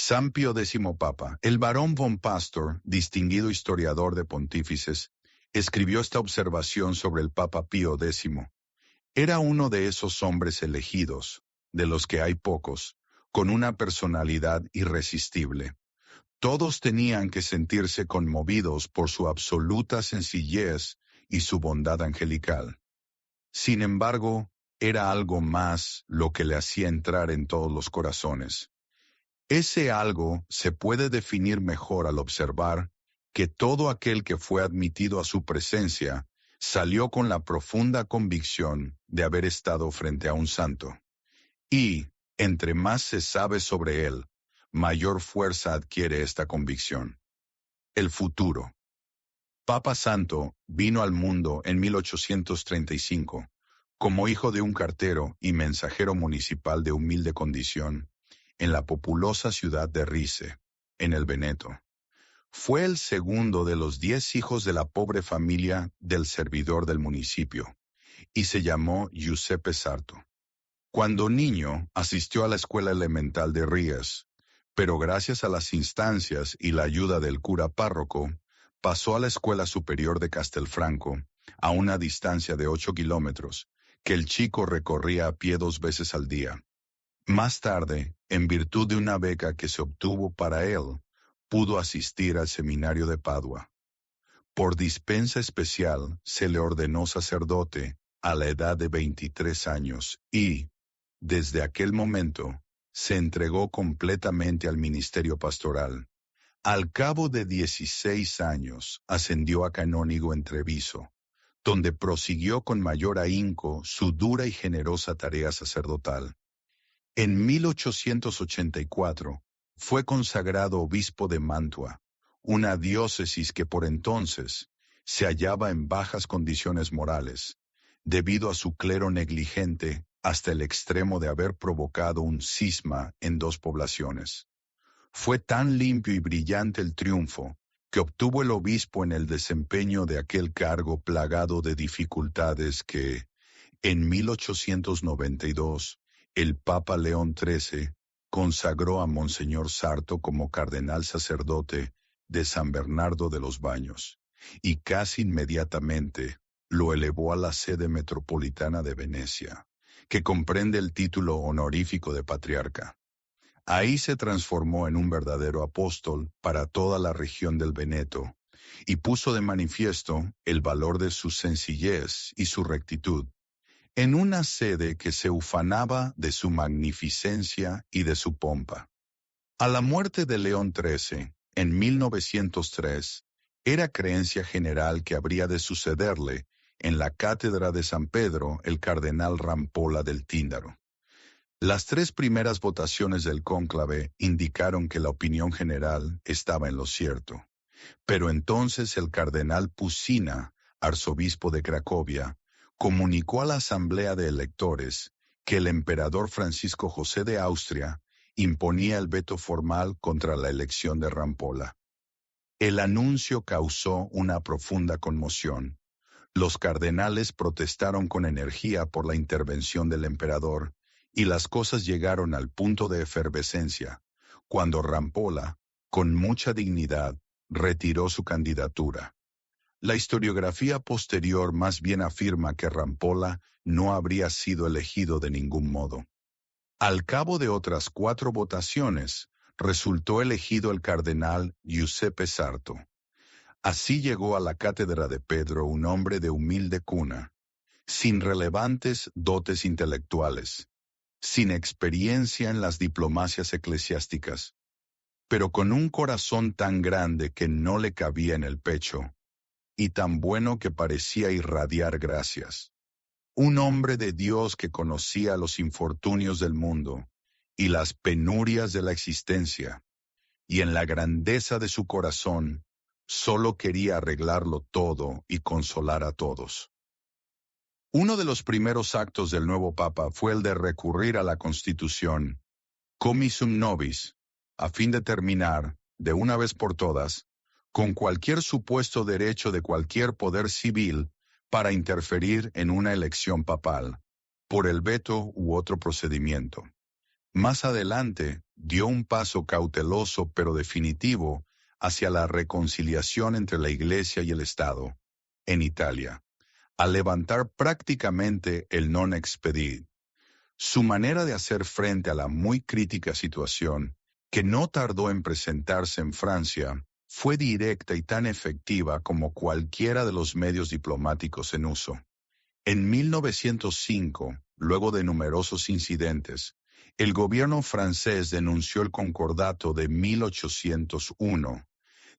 San Pío X Papa, el barón von Pastor, distinguido historiador de pontífices, escribió esta observación sobre el Papa Pío X. Era uno de esos hombres elegidos, de los que hay pocos, con una personalidad irresistible. Todos tenían que sentirse conmovidos por su absoluta sencillez y su bondad angelical. Sin embargo, era algo más lo que le hacía entrar en todos los corazones. Ese algo se puede definir mejor al observar que todo aquel que fue admitido a su presencia salió con la profunda convicción de haber estado frente a un santo. Y, entre más se sabe sobre él, mayor fuerza adquiere esta convicción. El futuro. Papa Santo vino al mundo en 1835, como hijo de un cartero y mensajero municipal de humilde condición, en la populosa ciudad de Rize, en el Veneto. Fue el segundo de los 10 hijos de la pobre familia del servidor del municipio, y se llamó Giuseppe Sarto. Cuando niño, asistió a la escuela elemental de Ries, pero gracias a las instancias y la ayuda del cura párroco, pasó a la escuela superior de Castelfranco, a una distancia de 8 kilómetros, que el chico recorría a pie 2 veces al día. Más tarde, en virtud de una beca que se obtuvo para él, pudo asistir al seminario de Padua. Por dispensa especial se le ordenó sacerdote a la edad de 23 años y, desde aquel momento, se entregó completamente al ministerio pastoral. Al cabo de 16 años, ascendió a canónigo en Treviso, donde prosiguió con mayor ahínco su dura y generosa tarea sacerdotal. En 1884 fue consagrado obispo de Mantua, una diócesis que por entonces se hallaba en bajas condiciones morales, debido a su clero negligente hasta el extremo de haber provocado un cisma en 2 poblaciones. Fue tan limpio y brillante el triunfo que obtuvo el obispo en el desempeño de aquel cargo plagado de dificultades que, en 1892, el Papa León XIII consagró a Monseñor Sarto como cardenal sacerdote de San Bernardo de los Baños, y casi inmediatamente lo elevó a la sede metropolitana de Venecia, que comprende el título honorífico de patriarca. Ahí se transformó en un verdadero apóstol para toda la región del Veneto, y puso de manifiesto el valor de su sencillez y su rectitud, en una sede que se ufanaba de su magnificencia y de su pompa. A la muerte de León XIII, en 1903, era creencia general que habría de sucederle en la cátedra de San Pedro el cardenal Rampolla del Tíndaro. Las 3 primeras votaciones del cónclave indicaron que la opinión general estaba en lo cierto, pero entonces el cardenal Pusina, arzobispo de Cracovia, comunicó a la asamblea de electores que el emperador Francisco José de Austria imponía el veto formal contra la elección de Rampolla. El anuncio causó una profunda conmoción. Los cardenales protestaron con energía por la intervención del emperador, y las cosas llegaron al punto de efervescencia, cuando Rampolla, con mucha dignidad, retiró su candidatura. La historiografía posterior más bien afirma que Rampolla no habría sido elegido de ningún modo. Al cabo de otras 4 votaciones, resultó elegido el cardenal Giuseppe Sarto. Así llegó a la cátedra de Pedro un hombre de humilde cuna, sin relevantes dotes intelectuales, sin experiencia en las diplomacias eclesiásticas, pero con un corazón tan grande que no le cabía en el pecho, y tan bueno que parecía irradiar gracias. Un hombre de Dios que conocía los infortunios del mundo y las penurias de la existencia, y en la grandeza de su corazón solo quería arreglarlo todo y consolar a todos. Uno de los primeros actos del nuevo Papa fue el de recurrir a la Constitución, Commissum Nobis, a fin de terminar, de una vez por todas, con cualquier supuesto derecho de cualquier poder civil para interferir en una elección papal, por el veto u otro procedimiento. Más adelante, dio un paso cauteloso pero definitivo hacia la reconciliación entre la Iglesia y el Estado, en Italia, al levantar prácticamente el non expedit. Su manera de hacer frente a la muy crítica situación, que no tardó en presentarse en Francia, fue directa y tan efectiva como cualquiera de los medios diplomáticos en uso. En 1905, luego de numerosos incidentes, el gobierno francés denunció el Concordato de 1801,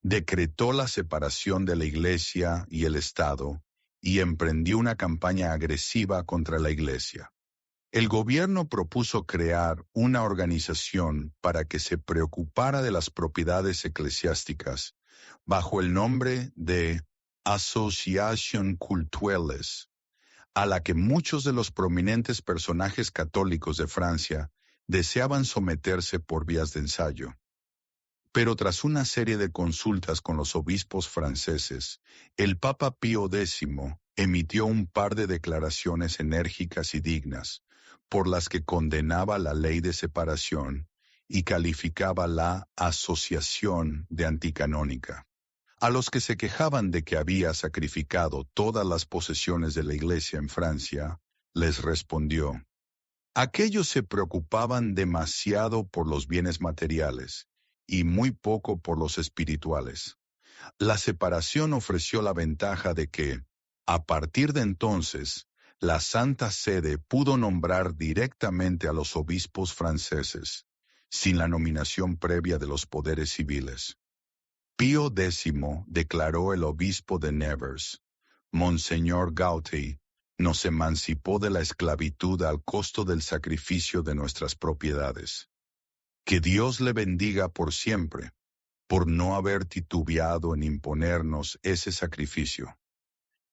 decretó la separación de la Iglesia y el Estado y emprendió una campaña agresiva contra la Iglesia. El gobierno propuso crear una organización para que se preocupara de las propiedades eclesiásticas bajo el nombre de Association Cultuelles, a la que muchos de los prominentes personajes católicos de Francia deseaban someterse por vías de ensayo. Pero tras una serie de consultas con los obispos franceses, el Papa Pío X emitió un par de declaraciones enérgicas y dignas, por las que condenaba la ley de separación y calificaba la asociación de anticanónica. A los que se quejaban de que había sacrificado todas las posesiones de la Iglesia en Francia, les respondió: aquellos se preocupaban demasiado por los bienes materiales y muy poco por los espirituales. La separación ofreció la ventaja de que, a partir de entonces, la Santa Sede pudo nombrar directamente a los obispos franceses, sin la nominación previa de los poderes civiles. Pío X declaró el obispo de Nevers: Monseñor Gauty nos emancipó de la esclavitud al costo del sacrificio de nuestras propiedades. Que Dios le bendiga por siempre, por no haber titubeado en imponernos ese sacrificio.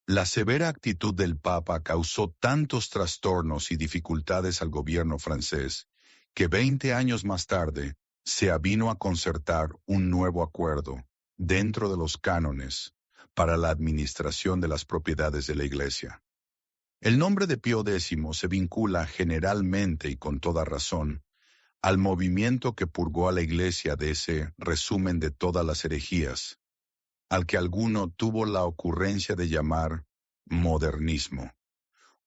La severa actitud del Papa causó tantos trastornos y dificultades al gobierno francés que 20 años más tarde se avino a concertar un nuevo acuerdo dentro de los cánones para la administración de las propiedades de la Iglesia. El nombre de Pío X se vincula generalmente y con toda razón al movimiento que purgó a la Iglesia de ese resumen de todas las herejías, al que alguno tuvo la ocurrencia de llamar modernismo.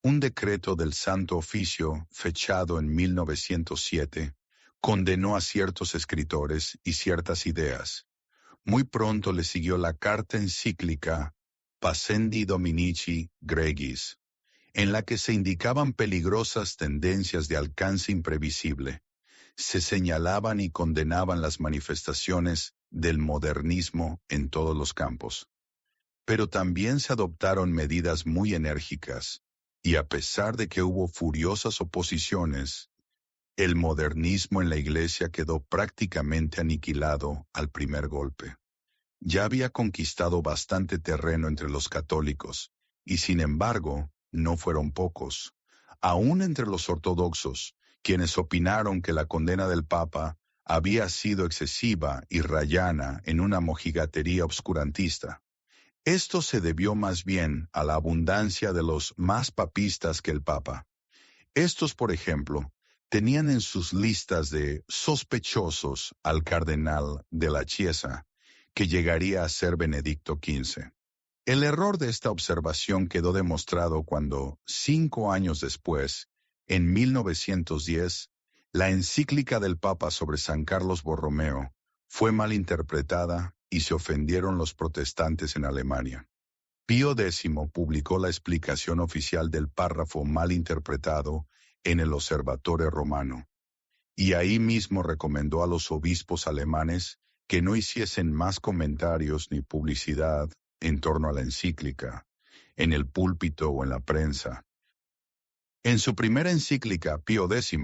Un decreto del Santo Oficio, fechado en 1907, condenó a ciertos escritores y ciertas ideas. Muy pronto le siguió la carta encíclica Pascendi Dominici Gregis, en la que se indicaban peligrosas tendencias de alcance imprevisible. Se señalaban y condenaban las manifestaciones del modernismo en todos los campos. Pero también se adoptaron medidas muy enérgicas, y a pesar de que hubo furiosas oposiciones, el modernismo en la Iglesia quedó prácticamente aniquilado al primer golpe. Ya había conquistado bastante terreno entre los católicos, y sin embargo, no fueron pocos. Aún entre los ortodoxos, quienes opinaron que la condena del Papa había sido excesiva y rayana en una mojigatería obscurantista. Esto se debió más bien a la abundancia de los más papistas que el Papa. Estos, por ejemplo, tenían en sus listas de sospechosos al cardenal de la Chiesa, que llegaría a ser Benedicto XV. El error de esta observación quedó demostrado cuando, 5 años después, en 1910, la encíclica del Papa sobre San Carlos Borromeo fue mal interpretada y se ofendieron los protestantes en Alemania. Pío X publicó la explicación oficial del párrafo mal interpretado en el Observatore Romano, y ahí mismo recomendó a los obispos alemanes que no hiciesen más comentarios ni publicidad en torno a la encíclica, en el púlpito o en la prensa. En su primera encíclica, Pío X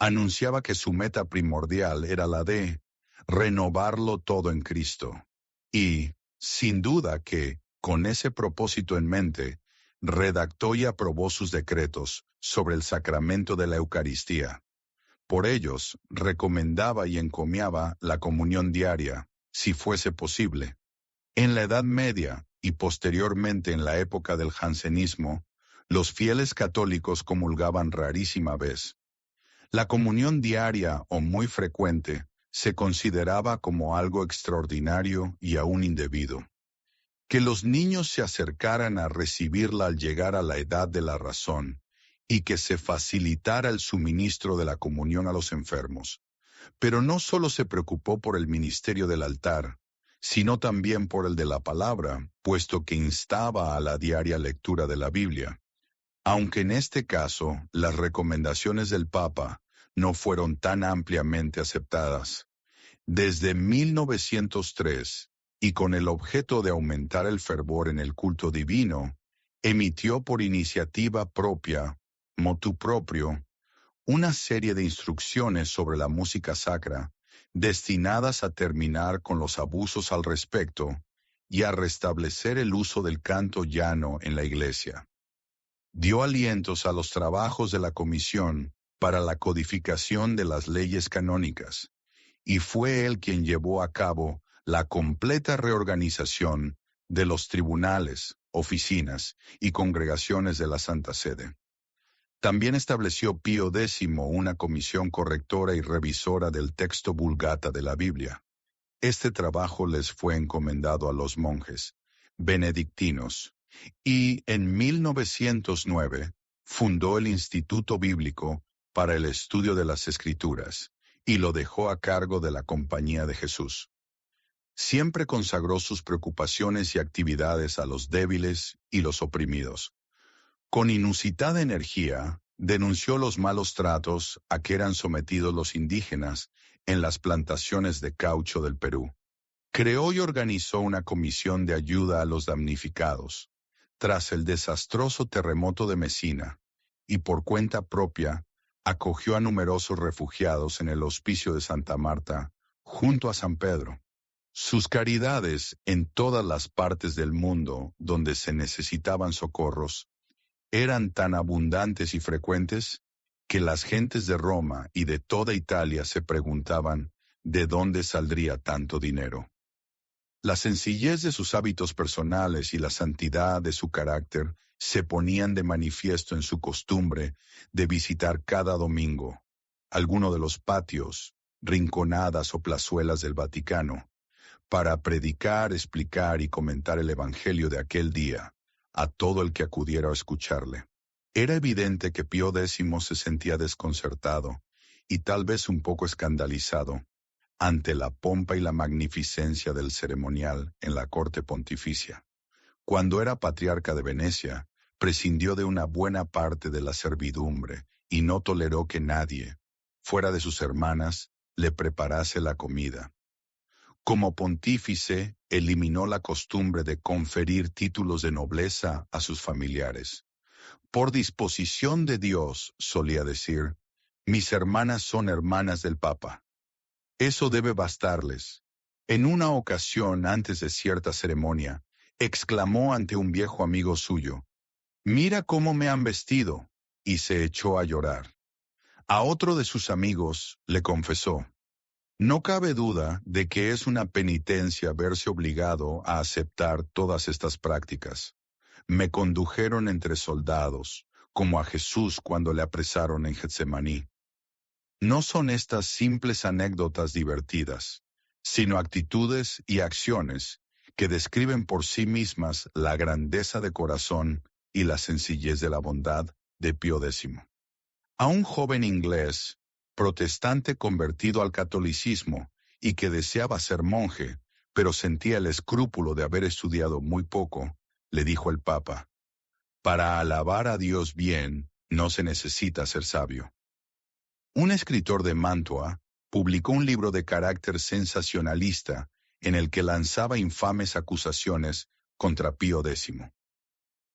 anunciaba que su meta primordial era la de renovarlo todo en Cristo, y, sin duda que, con ese propósito en mente, redactó y aprobó sus decretos sobre el sacramento de la Eucaristía. Por ellos, recomendaba y encomiaba la comunión diaria, si fuese posible. En la Edad Media y posteriormente en la época del jansenismo, los fieles católicos comulgaban rarísima vez. La comunión diaria o muy frecuente se consideraba como algo extraordinario y aún indebido. Que los niños se acercaran a recibirla al llegar a la edad de la razón y que se facilitara el suministro de la comunión a los enfermos. Pero no solo se preocupó por el ministerio del altar, sino también por el de la palabra, puesto que instaba a la diaria lectura de la Biblia. Aunque en este caso las recomendaciones del Papa no fueron tan ampliamente aceptadas. Desde 1903, y con el objeto de aumentar el fervor en el culto divino, emitió por iniciativa propia, motu proprio, una serie de instrucciones sobre la música sacra, destinadas a terminar con los abusos al respecto y a restablecer el uso del canto llano en la Iglesia. Dio alientos a los trabajos de la Comisión para la codificación de las leyes canónicas, y fue él quien llevó a cabo la completa reorganización de los tribunales, oficinas y congregaciones de la Santa Sede. También estableció Pío X una comisión correctora y revisora del texto Vulgata de la Biblia. Este trabajo les fue encomendado a los monjes benedictinos y en 1909 fundó el Instituto Bíblico para el Estudio de las Escrituras y lo dejó a cargo de la Compañía de Jesús. Siempre consagró sus preocupaciones y actividades a los débiles y los oprimidos. Con inusitada energía, denunció los malos tratos a que eran sometidos los indígenas en las plantaciones de caucho del Perú. Creó y organizó una comisión de ayuda a los damnificados, tras el desastroso terremoto de Mesina, y por cuenta propia, acogió a numerosos refugiados en el Hospicio de Santa Marta, junto a San Pedro. Sus caridades en todas las partes del mundo donde se necesitaban socorros eran tan abundantes y frecuentes que las gentes de Roma y de toda Italia se preguntaban de dónde saldría tanto dinero. La sencillez de sus hábitos personales y la santidad de su carácter se ponían de manifiesto en su costumbre de visitar cada domingo alguno de los patios, rinconadas o plazuelas del Vaticano, para predicar, explicar y comentar el Evangelio de aquel día a todo el que acudiera a escucharle. Era evidente que Pío X se sentía desconcertado y tal vez un poco escandalizado ante la pompa y la magnificencia del ceremonial en la corte pontificia. Cuando era patriarca de Venecia, prescindió de una buena parte de la servidumbre y no toleró que nadie, fuera de sus hermanas, le preparase la comida. Como pontífice, eliminó la costumbre de conferir títulos de nobleza a sus familiares. Por disposición de Dios, solía decir, mis hermanas son hermanas del Papa. Eso debe bastarles. En una ocasión, antes de cierta ceremonia, exclamó ante un viejo amigo suyo, «Mira cómo me han vestido», y se echó a llorar. A otro de sus amigos le confesó, «No cabe duda de que es una penitencia verse obligado a aceptar todas estas prácticas. Me condujeron entre soldados, como a Jesús cuando le apresaron en Getsemaní». No son estas simples anécdotas divertidas, sino actitudes y acciones que describen por sí mismas la grandeza de corazón y la sencillez de la bondad de Pío X. A un joven inglés, protestante convertido al catolicismo y que deseaba ser monje, pero sentía el escrúpulo de haber estudiado muy poco, le dijo el Papa, «Para alabar a Dios bien, no se necesita ser sabio». Un escritor de Mantua publicó un libro de carácter sensacionalista en el que lanzaba infames acusaciones contra Pío X.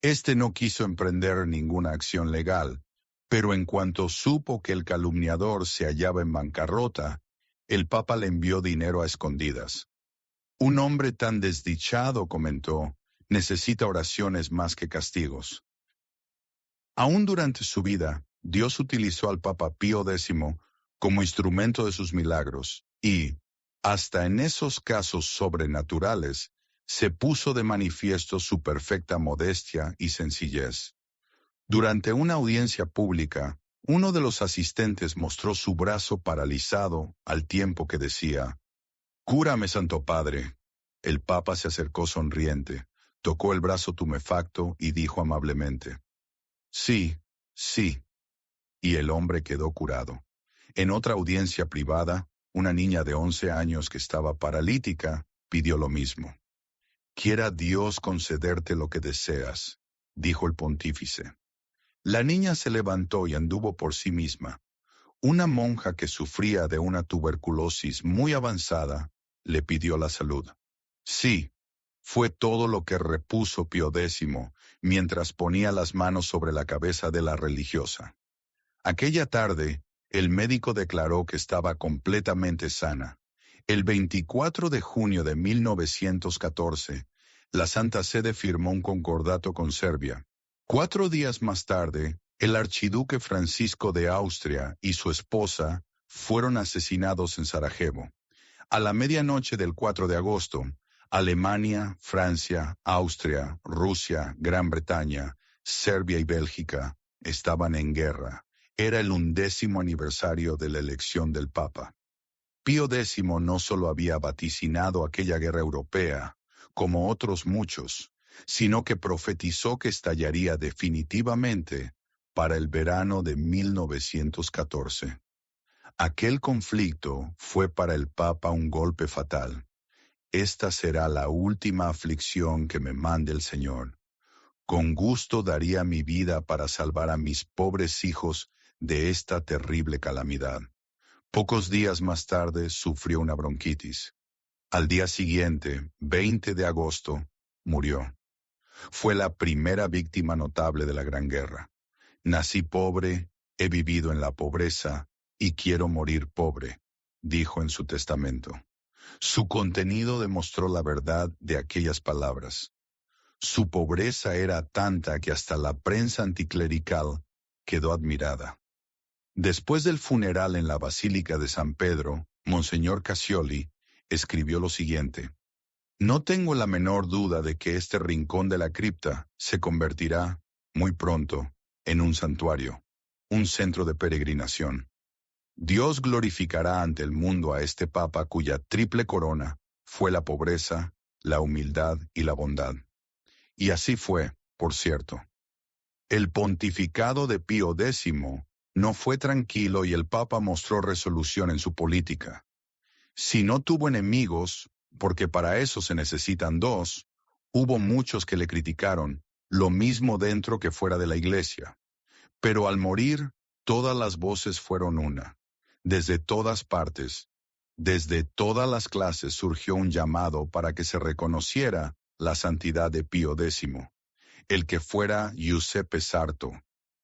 Este no quiso emprender ninguna acción legal, pero en cuanto supo que el calumniador se hallaba en bancarrota, el Papa le envió dinero a escondidas. Un hombre tan desdichado, comentó, necesita oraciones más que castigos. Aún durante su vida, Dios utilizó al Papa Pío X como instrumento de sus milagros y, hasta en esos casos sobrenaturales, se puso de manifiesto su perfecta modestia y sencillez. Durante una audiencia pública, Uno de los asistentes mostró su brazo paralizado al tiempo que decía, «Cúrame, Santo Padre». El Papa se acercó sonriente, tocó el brazo tumefacto y dijo amablemente, «Sí, sí». Y el hombre quedó curado. En otra audiencia privada, una niña de 11 años que estaba paralítica pidió lo mismo. «Quiera Dios concederte lo que deseas», dijo el pontífice. La niña se levantó y anduvo por sí misma. Una monja que sufría de una tuberculosis muy avanzada le pidió la salud. Sí, fue todo lo que repuso Pío X mientras ponía las manos sobre la cabeza de la religiosa. Aquella tarde, el médico declaró que estaba completamente sana. El 24 de junio de 1914, la Santa Sede firmó un concordato con Serbia. 4 días más tarde, el archiduque Francisco de Austria y su esposa fueron asesinados en Sarajevo. A la medianoche del 4 de agosto, Alemania, Francia, Austria, Rusia, Gran Bretaña, Serbia y Bélgica estaban en guerra. Era el 11º aniversario de la elección del Papa. Pío X no solo había vaticinado aquella guerra europea, como otros muchos, sino que profetizó que estallaría definitivamente para el verano de 1914. Aquel conflicto fue para el Papa un golpe fatal. Esta será la última aflicción que me mande el Señor. Con gusto daría mi vida para salvar a mis pobres hijos de esta terrible calamidad. Pocos días más tarde sufrió una bronquitis. Al día siguiente, 20 de agosto, murió. Fue la primera víctima notable de la Gran Guerra. Nací pobre, he vivido en la pobreza y quiero morir pobre, dijo en su testamento. Su contenido demostró la verdad de aquellas palabras. Su pobreza era tanta que hasta la prensa anticlerical quedó admirada. Después del funeral en la Basílica de San Pedro, Monseñor Cassioli escribió lo siguiente: «No tengo la menor duda de que este rincón de la cripta se convertirá, muy pronto, en un santuario, un centro de peregrinación. Dios glorificará ante el mundo a este Papa cuya triple corona fue la pobreza, la humildad y la bondad». Y así fue, por cierto. El pontificado de Pío X no fue tranquilo y el Papa mostró resolución en su política. Si no tuvo enemigos, porque para eso se necesitan dos, hubo muchos que le criticaron, lo mismo dentro que fuera de la Iglesia. Pero al morir, todas las voces fueron una. Desde todas partes, desde todas las clases surgió un llamado para que se reconociera la santidad de Pío X, el que fuera Giuseppe Sarto,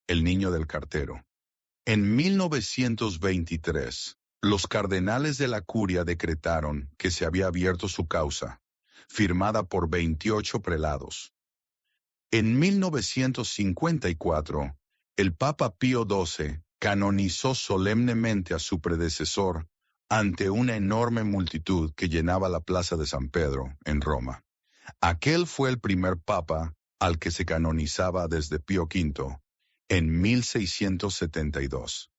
el niño del cartero. En 1923, los cardenales de la curia decretaron que se había abierto su causa, firmada por 28 prelados. En 1954, el Papa Pío XII canonizó solemnemente a su predecesor ante una enorme multitud que llenaba la plaza de San Pedro, en Roma. Aquel fue el primer Papa al que se canonizaba desde Pío V, en 1672.